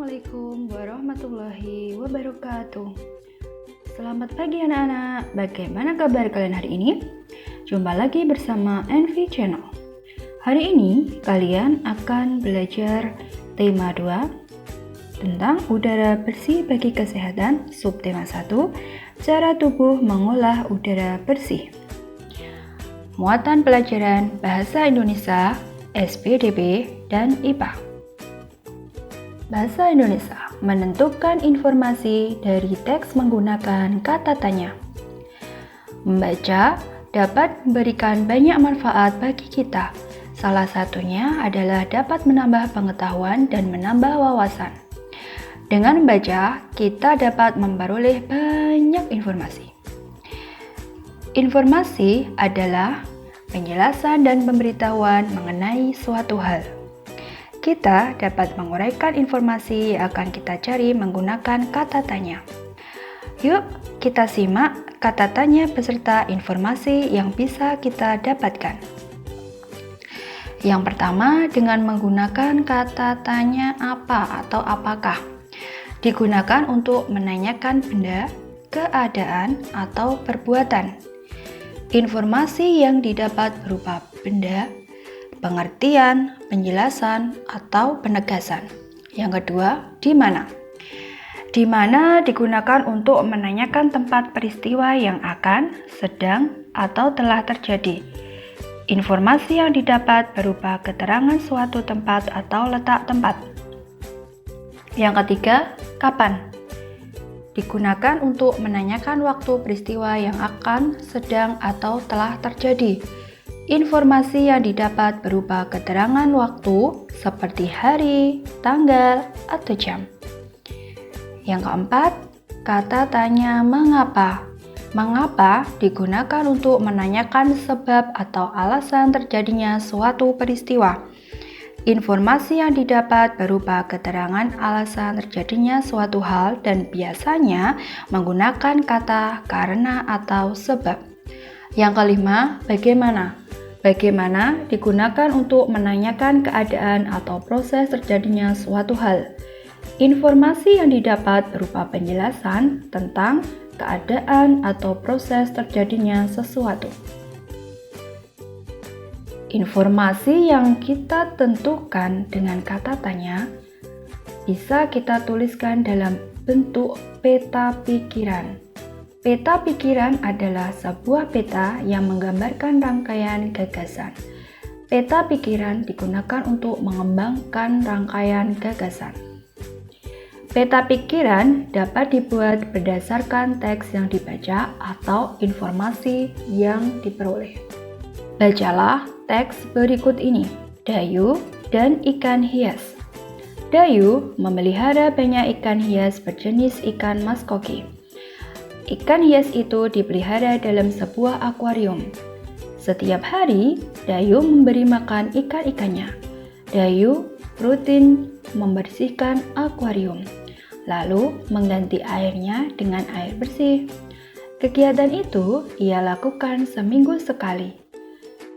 Assalamualaikum warahmatullahi wabarakatuh. Selamat pagi anak-anak, bagaimana kabar kalian hari ini? Jumpa lagi bersama Envy Channel. Hari ini kalian akan belajar tema 2 tentang udara bersih bagi kesehatan, subtema 1, cara tubuh mengolah udara bersih. Muatan pelajaran Bahasa Indonesia, SPDB, dan IPA. Bahasa Indonesia menentukan informasi dari teks menggunakan kata tanya. Membaca dapat memberikan banyak manfaat bagi kita. Salah satunya adalah dapat menambah pengetahuan dan menambah wawasan. Dengan membaca, kita dapat memperoleh banyak informasi. Informasi adalah penjelasan dan pemberitahuan mengenai suatu hal. Kita dapat menguraikan informasi yang akan kita cari menggunakan kata tanya. Yuk, kita simak kata tanya beserta informasi yang bisa kita dapatkan. Yang pertama, dengan menggunakan kata tanya apa atau apakah. Digunakan untuk menanyakan benda, keadaan, atau perbuatan. Informasi yang didapat berupa benda, pengertian, penjelasan, atau penegasan. Yang kedua, di mana? Di mana digunakan untuk menanyakan tempat peristiwa yang akan, sedang, atau telah terjadi. Informasi yang didapat berupa keterangan suatu tempat atau letak tempat. Yang ketiga, kapan? Digunakan untuk menanyakan waktu peristiwa yang akan, sedang, atau telah terjadi. Informasi yang didapat berupa keterangan waktu seperti hari, tanggal, atau jam. Yang keempat, kata tanya mengapa. Mengapa digunakan untuk menanyakan sebab atau alasan terjadinya suatu peristiwa. Informasi yang didapat berupa keterangan alasan terjadinya suatu hal dan biasanya menggunakan kata karena atau sebab. Yang kelima, bagaimana? Bagaimana digunakan untuk menanyakan keadaan atau proses terjadinya suatu hal. Informasi yang didapat berupa penjelasan tentang keadaan atau proses terjadinya sesuatu. Informasi yang kita tentukan dengan kata tanya bisa kita tuliskan dalam bentuk peta pikiran. Peta pikiran adalah sebuah peta yang menggambarkan rangkaian gagasan. Peta pikiran digunakan untuk mengembangkan rangkaian gagasan. Peta pikiran dapat dibuat berdasarkan teks yang dibaca atau informasi yang diperoleh. Bacalah teks berikut ini. Dayu dan ikan hias. Dayu memelihara banyak ikan hias berjenis ikan maskoki. Ikan hias itu dipelihara dalam sebuah akuarium. Setiap hari, Dayu memberi makan ikan-ikannya. Dayu rutin membersihkan akuarium, lalu mengganti airnya dengan air bersih. Kegiatan itu ia lakukan seminggu sekali.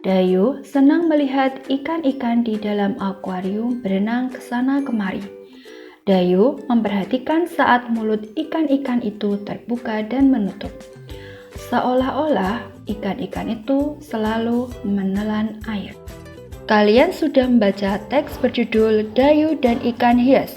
Dayu senang melihat ikan-ikan di dalam akuarium berenang ke sana kemari. Dayu memperhatikan saat mulut ikan-ikan itu terbuka dan menutup. Seolah-olah ikan-ikan itu selalu menelan air. Kalian sudah membaca teks berjudul Dayu dan Ikan Hias.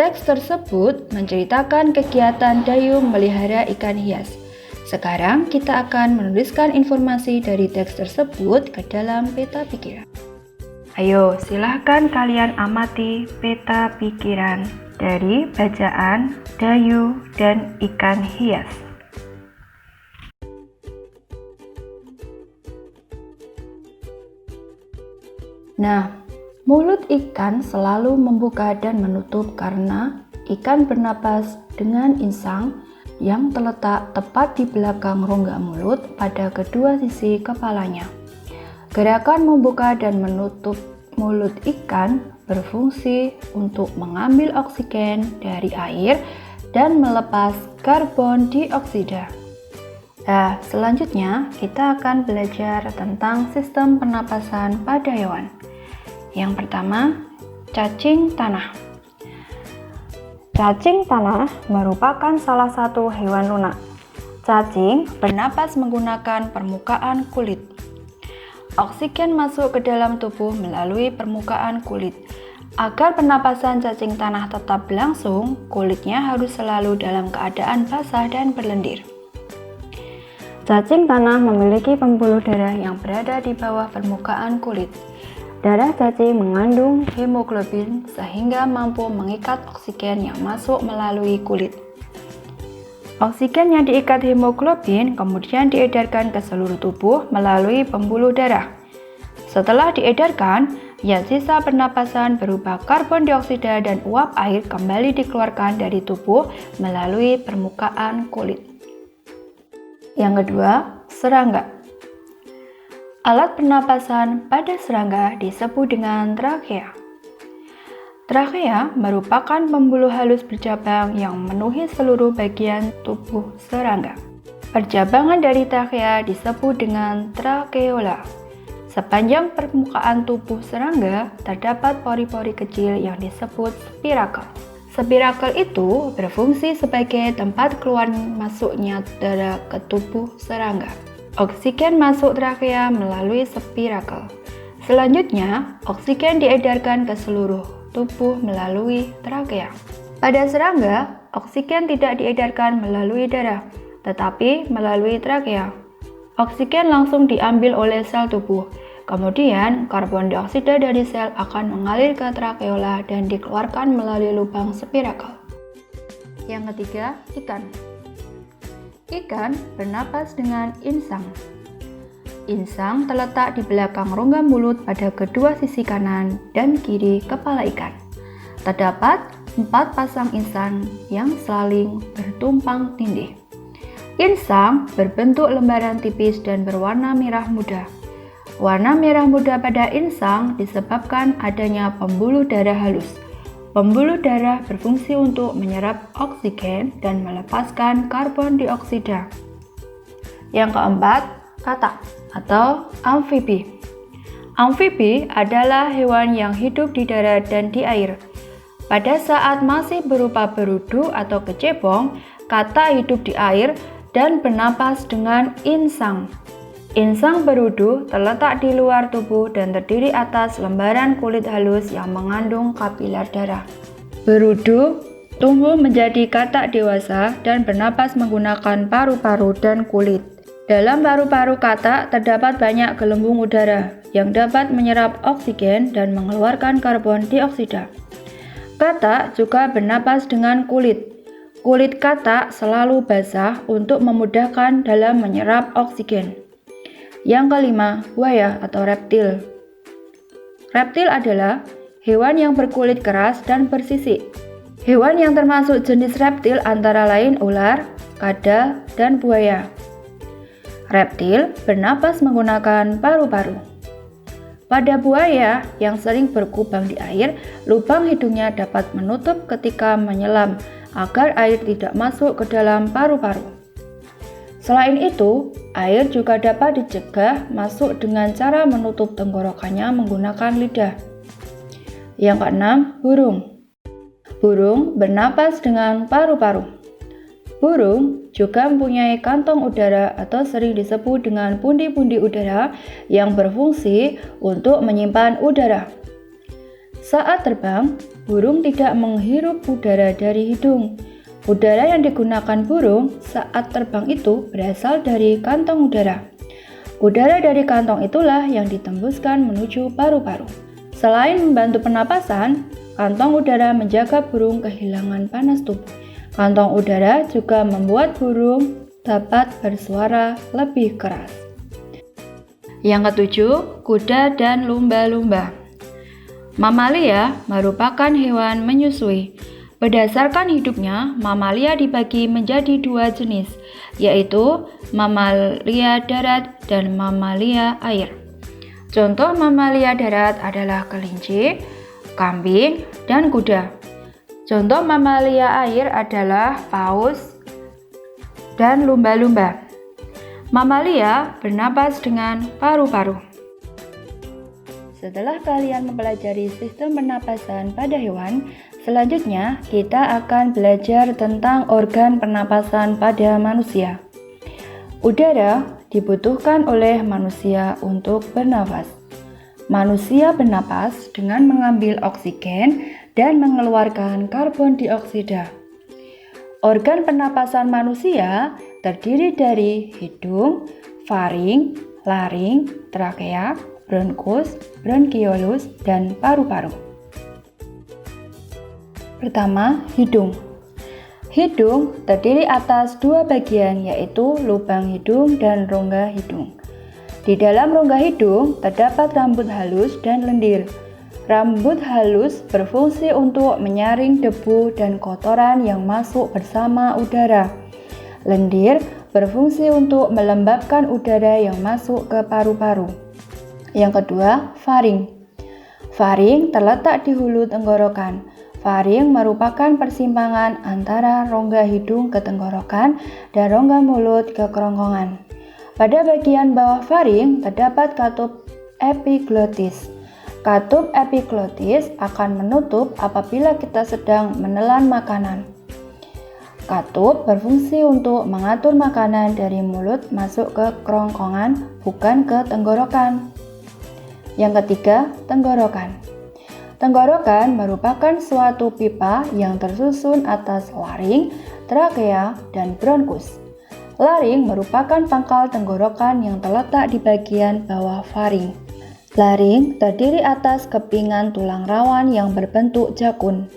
Teks tersebut menceritakan kegiatan Dayu memelihara ikan hias. Sekarang kita akan menuliskan informasi dari teks tersebut ke dalam peta pikiran. Ayo, silahkan kalian amati peta pikiran dari bacaan Dayu dan Ikan Hias. Nah, mulut ikan selalu membuka dan menutup karena ikan bernapas dengan insang yang terletak tepat di belakang rongga mulut pada kedua sisi kepalanya. Gerakan membuka dan menutup mulut ikan berfungsi untuk mengambil oksigen dari air dan melepas karbon dioksida. Nah, selanjutnya kita akan belajar tentang sistem pernapasan pada hewan. Yang pertama, cacing tanah. Cacing tanah merupakan salah satu hewan lunak. Cacing bernapas menggunakan permukaan kulit. Oksigen masuk ke dalam tubuh melalui permukaan kulit. Agar pernapasan cacing tanah tetap berlangsung, kulitnya harus selalu dalam keadaan basah dan berlendir. Cacing tanah memiliki pembuluh darah yang berada di bawah permukaan kulit. Darah cacing mengandung hemoglobin sehingga mampu mengikat oksigen yang masuk melalui kulit. Oksigen yang diikat hemoglobin kemudian diedarkan ke seluruh tubuh melalui pembuluh darah. Setelah diedarkan, yang sisa pernapasan berupa karbon dioksida dan uap air kembali dikeluarkan dari tubuh melalui permukaan kulit. Yang kedua, serangga. Alat pernapasan pada serangga disebut dengan trakea. Trakea merupakan pembuluh halus bercabang yang memenuhi seluruh bagian tubuh serangga. Percabangan dari trakea disebut dengan trakeola. Sepanjang permukaan tubuh serangga terdapat pori-pori kecil yang disebut spirakel. Spirakel itu berfungsi sebagai tempat keluar masuknya darah ke tubuh serangga. Oksigen masuk trakea melalui spirakel. Selanjutnya, oksigen diedarkan ke seluruh tubuh melalui trakea. Pada serangga, oksigen tidak diedarkan melalui darah, tetapi melalui trakea. Oksigen langsung diambil oleh sel tubuh. Kemudian, karbon dioksida dari sel akan mengalir ke trakeola dan dikeluarkan melalui lubang spirakel. Yang ketiga, ikan. Ikan bernapas dengan insang. Insang terletak di belakang rongga mulut pada kedua sisi kanan dan kiri kepala ikan. Terdapat 4 pasang insang yang saling bertumpang tindih. Insang berbentuk lembaran tipis dan berwarna merah muda. Warna merah muda pada insang disebabkan adanya pembuluh darah halus. Pembuluh darah berfungsi untuk menyerap oksigen dan melepaskan karbon dioksida. Yang keempat, katak atau amfibi. Amfibi adalah hewan yang hidup di darat dan di air. Pada saat masih berupa berudu atau kecebong, katak hidup di air dan bernapas dengan insang. Insang berudu terletak di luar tubuh dan terdiri atas lembaran kulit halus yang mengandung kapiler darah. Berudu tumbuh menjadi katak dewasa dan bernapas menggunakan paru-paru dan kulit. Dalam paru-paru katak terdapat banyak gelembung udara yang dapat menyerap oksigen dan mengeluarkan karbon dioksida. Katak juga bernapas dengan kulit. Kulit katak selalu basah untuk memudahkan dalam menyerap oksigen. Yang kelima, buaya atau reptil. Reptil adalah hewan yang berkulit keras dan bersisik. Hewan yang termasuk jenis reptil antara lain ular, kadal, dan buaya. Reptil bernapas menggunakan paru-paru. Pada buaya yang sering berkubang di air, lubang hidungnya dapat menutup ketika menyelam agar air tidak masuk ke dalam paru-paru. Selain itu, air juga dapat dicegah masuk dengan cara menutup tenggorokannya menggunakan lidah. Yang keenam, burung. Burung bernapas dengan paru-paru. Burung juga mempunyai kantong udara atau sering disebut dengan pundi-pundi udara yang berfungsi untuk menyimpan udara. Saat terbang, burung tidak menghirup udara dari hidung. Udara yang digunakan burung saat terbang itu berasal dari kantong udara. Udara dari kantong itulah yang ditembuskan menuju paru-paru. Selain membantu pernapasan, kantong udara menjaga burung kehilangan panas tubuh. Kantong udara juga membuat burung dapat bersuara lebih keras. Yang ketujuh, kuda dan lumba-lumba. Mamalia merupakan hewan menyusui. Berdasarkan hidupnya, mamalia dibagi menjadi 2 jenis, yaitu mamalia darat dan mamalia air. Contoh mamalia darat adalah kelinci, kambing, dan kuda. Contoh mamalia air adalah paus dan lumba-lumba. Mamalia bernapas dengan paru-paru. Setelah kalian mempelajari sistem pernapasan pada hewan, selanjutnya kita akan belajar tentang organ pernapasan pada manusia. Udara dibutuhkan oleh manusia untuk bernafas. Manusia bernapas dengan mengambil oksigen dan mengeluarkan karbon dioksida. Organ pernapasan manusia terdiri dari hidung, faring, laring, trakea, bronkus, bronkiolus, dan paru-paru. Pertama, hidung. Hidung terdiri atas dua bagian, yaitu lubang hidung dan rongga hidung. Di dalam rongga hidung terdapat rambut halus dan lendir. Rambut halus berfungsi untuk menyaring debu dan kotoran yang masuk bersama udara. Lendir berfungsi untuk melembabkan udara yang masuk ke paru-paru. Yang kedua, faring. Faring terletak di hulu tenggorokan. Faring merupakan persimpangan antara rongga hidung ke tenggorokan dan rongga mulut ke kerongkongan. Pada bagian bawah faring terdapat katup epiglotis. Katup epiglotis akan menutup apabila kita sedang menelan makanan. Katup berfungsi untuk mengatur makanan dari mulut masuk ke kerongkongan, bukan ke tenggorokan. Yang ketiga, tenggorokan. Tenggorokan merupakan suatu pipa yang tersusun atas laring, trakea, dan bronkus. Laring merupakan pangkal tenggorokan yang terletak di bagian bawah faring. Laring terdiri atas kepingan tulang rawan yang berbentuk jakun.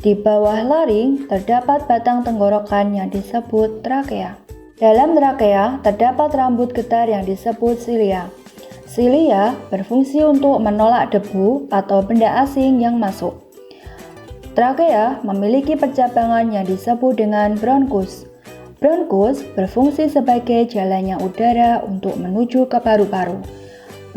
Di bawah laring terdapat batang tenggorokan yang disebut trakea. Dalam trakea terdapat rambut getar yang disebut silia. Silia berfungsi untuk menolak debu atau benda asing yang masuk. Trakea memiliki percabangan yang disebut dengan bronkus. Bronkus berfungsi sebagai jalannya udara untuk menuju ke paru-paru.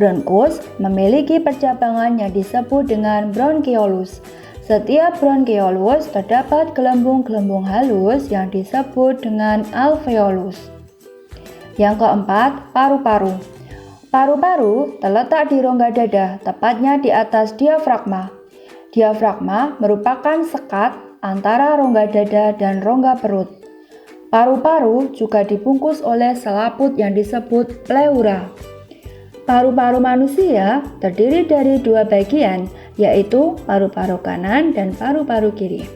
Bronkus memiliki percabangan yang disebut dengan bronkiolus. Setiap bronkiolus terdapat gelembung-gelembung halus yang disebut dengan alveolus. Yang keempat, paru-paru. Paru-paru terletak di rongga dada, tepatnya di atas diafragma. Diafragma merupakan sekat antara rongga dada dan rongga perut. Paru-paru juga dibungkus oleh selaput yang disebut pleura. Paru-paru manusia terdiri dari dua bagian, yaitu paru-paru kanan dan paru-paru kiri.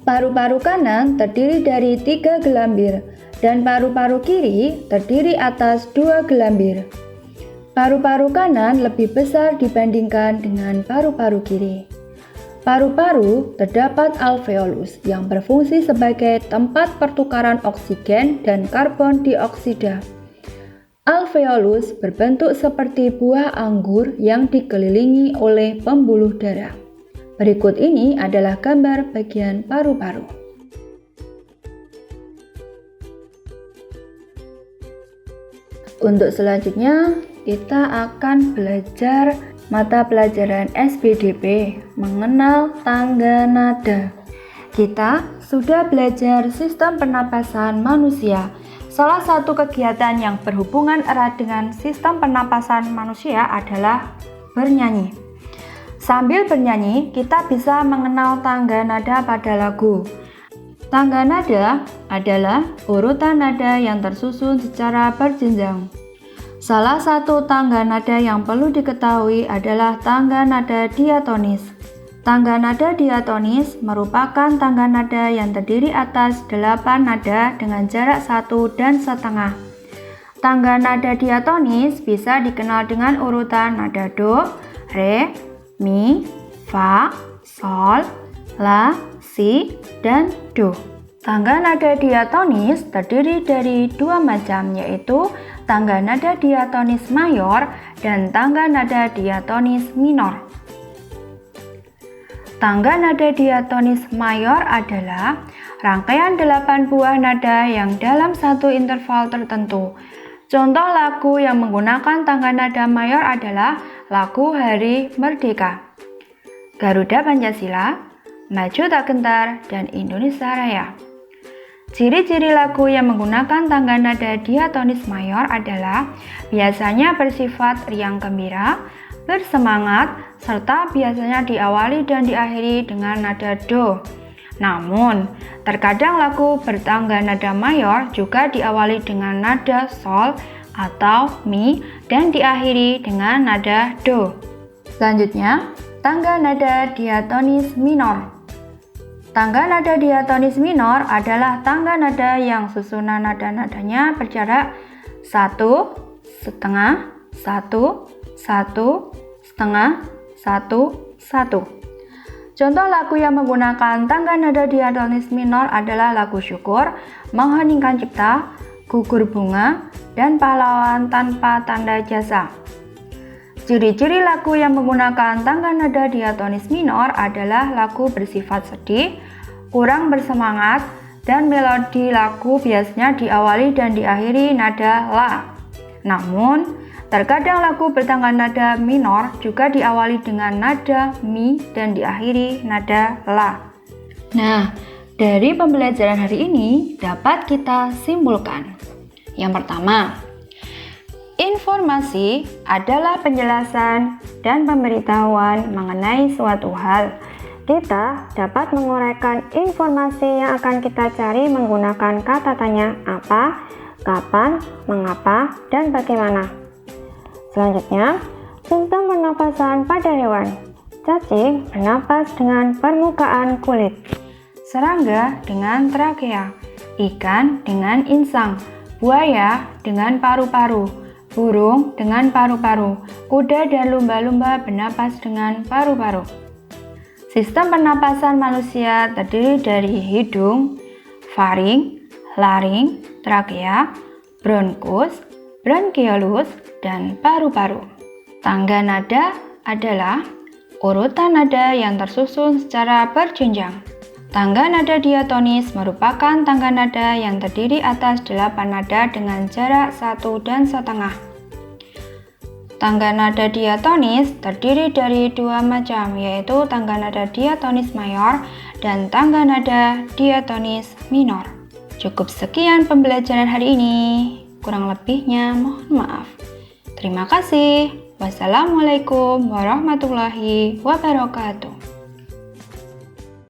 Paru-paru kanan terdiri dari 3 gelambir, dan paru-paru kiri terdiri atas 2 gelambir. Paru-paru kanan lebih besar dibandingkan dengan paru-paru kiri. Paru-paru terdapat alveolus yang berfungsi sebagai tempat pertukaran oksigen dan karbon dioksida. Alveolus berbentuk seperti buah anggur yang dikelilingi oleh pembuluh darah. Berikut ini adalah gambar bagian paru-paru. Untuk selanjutnya, kita akan belajar mata pelajaran SPDP mengenal tangga nada. Kita sudah belajar sistem pernapasan manusia. Salah satu kegiatan yang berhubungan erat dengan sistem pernapasan manusia adalah bernyanyi. Sambil bernyanyi, kita bisa mengenal tangga nada pada lagu. Tangga nada adalah urutan nada yang tersusun secara berjenjang. Salah satu tangga nada yang perlu diketahui adalah tangga nada diatonis. Tangga nada diatonis merupakan tangga nada yang terdiri atas 8 nada dengan jarak 1,5 cm. Tangga nada diatonis bisa dikenal dengan urutan nada do, re, mi, fa, sol, la, si, dan do. Tangga nada diatonis terdiri dari 2 macam, yaitu tangga nada diatonis mayor dan tangga nada diatonis minor. Tangga nada diatonis mayor adalah rangkaian 8 buah nada yang dalam satu interval tertentu. Contoh lagu yang menggunakan tangga nada mayor adalah lagu Hari Merdeka, Garuda Pancasila, Maju Tak Gentar, dan Indonesia Raya. Ciri-ciri lagu yang menggunakan tangga nada diatonis mayor adalah biasanya bersifat riang gembira, bersemangat, serta biasanya diawali dan diakhiri dengan nada do. Namun, terkadang lagu bertangga nada mayor juga diawali dengan nada sol atau mi dan diakhiri dengan nada do. Selanjutnya, tangga nada diatonis minor. Tangga nada diatonis minor adalah tangga nada yang susunan nada-nadanya berjarak 1, setengah, 1, 1, setengah, 1, 1. Contoh lagu yang menggunakan tangga nada diatonis minor adalah lagu syukur, mengheningkan cipta, gugur bunga, dan pahlawan tanpa tanda jasa. Ciri-ciri lagu yang menggunakan tangga nada diatonis minor adalah lagu bersifat sedih, kurang bersemangat, dan melodi lagu biasanya diawali dan diakhiri nada la. Namun, terkadang lagu bertangga nada minor juga diawali dengan nada mi dan diakhiri nada la. Nah, dari pembelajaran hari ini dapat kita simpulkan. Yang pertama, informasi adalah penjelasan dan pemberitahuan mengenai suatu hal. Kita dapat menguraikan informasi yang akan kita cari menggunakan kata tanya apa, kapan, mengapa, dan bagaimana. Selanjutnya, simptom pernapasan pada hewan. Cacing bernapas dengan permukaan kulit, serangga dengan trakea, ikan dengan insang, buaya dengan paru-paru, burung dengan paru-paru, kuda dan lumba-lumba bernapas dengan paru-paru. Sistem pernapasan manusia terdiri dari hidung, faring, laring, trakea, bronkus, bronkiolus, dan paru-paru. Tangga nada adalah urutan nada yang tersusun secara berjenjang. Tangga nada diatonis merupakan tangga nada yang terdiri atas 8 nada dengan jarak 1 dan setengah. Tangga nada diatonis terdiri dari 2 macam, yaitu tangga nada diatonis mayor dan tangga nada diatonis minor. Cukup sekian pembelajaran hari ini. Kurang lebihnya mohon maaf. Terima kasih. Wassalamualaikum warahmatullahi wabarakatuh.